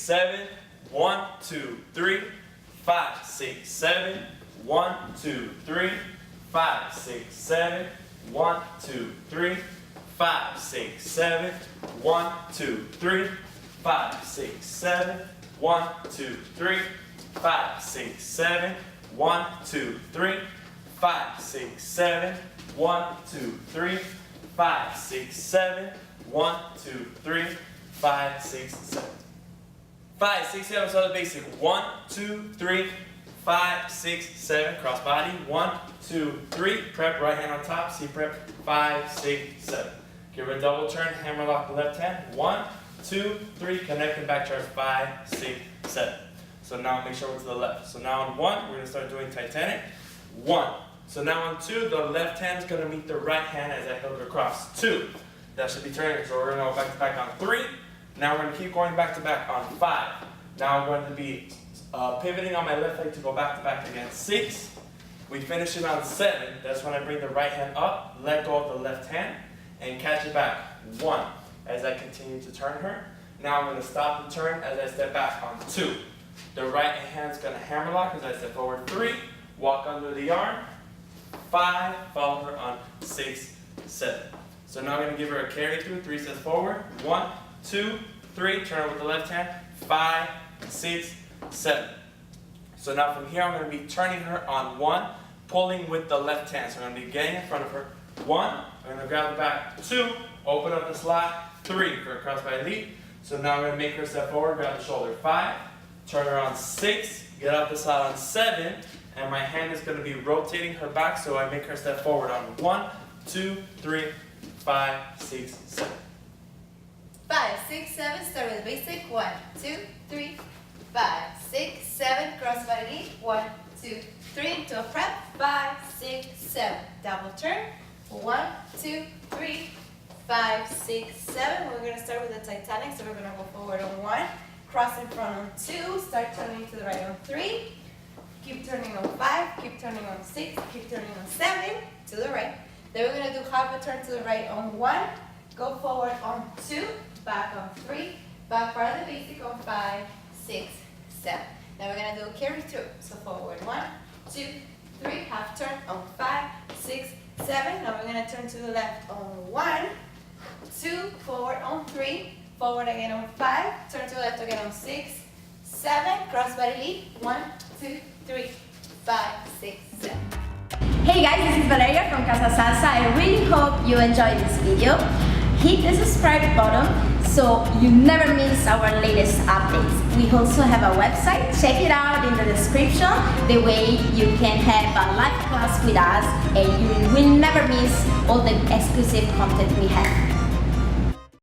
7. 1, 2, 3, 5, 6, 7. 1, 2, 3, 5, 6, 7. 1, 2, 3, 5, 6, 7. 1, 2, 3, 5, 6, 7. 1, 2, 3, 5, 6, 7. 1, 2, 3, 5, 6, 7. 1, 2, 3, 5, 6, 7. 1, 2, 3, 5, 6, 7. 5, 6, 7, so the basic. 1, 2, 3, 5, 6, 7. Cross body. 1, 2, 3. Prep, right hand on top. C prep. 5, 6, 7. Give her a double turn. Hammer lock the left hand. 1, 2, 3. Connect and back charge. 5, 6, 7. So now make sure we're to the left. So now on 1, we're going to start doing Titanic. 1. So now on 2, the left hand is going to meet the right hand as I hook across. 2. That should be turning. So we're going to go back to back on 3. Now we're going to keep going back to back on 5. Now I'm going to be pivoting on my left leg to go back to back again. 6. We finish it on 7. That's when I bring the right hand up, let go of the left hand, and catch it back. 1. As I continue to turn her. Now I'm going to stop the turn as I step back on 2. The right hand's going to hammer lock as I step forward. 3. Walk under the arm. 5. Follow her on 6, 7. So now I'm going to give her a carry through. 3 steps forward. 1, 2, 3. Turn her with the left hand. 5, 6, 7. So now from here I'm going to be turning her on 1, pulling with the left hand. So I'm going to be getting in front of her. 1. I'm going to grab the back. 2. Open up the slot. 3. For a cross body leap. So now I'm going to make her step forward. Grab the shoulder. 5. Turn her on 6. Get out the slot on 7. And my hand is going to be rotating her back. So I make her step forward on 1, 2, 3, 5, 6, 7. 5, 6, 7, start with basic. 1, 2, 3, 5, 6, 7, cross body leap. 1, 2, 3, into a prep. 5, 6, 7, double turn. 1, 2, 3, 5, 6, 7. We're going to start with the Titanic, so we're going to go forward on 1, cross in front on 2, start turning to the right on 3, keep turning on 5, keep turning on 6, keep turning on 7, to the right. Then we're going to do half a turn to the right on 1, go forward on 2, back on 3, back part of the basic on 5, 6, 7. Now we're going to do a carry through. So forward 1, 2, 3, half turn on 5, 6, 7. Now we're going to turn to the left on 1, 2, forward on 3, forward again on 5, turn to the left again on 6, 7, cross body leap. 1, 2, 3, 5, 6, 7. Hey guys, this is Valeria from Casa Salsa. I really hope you enjoyed this video. Hit the subscribe button so you never miss our latest updates. We also have a website, check it out in the description. The way you can have a live class with us and you will never miss all the exclusive content we have.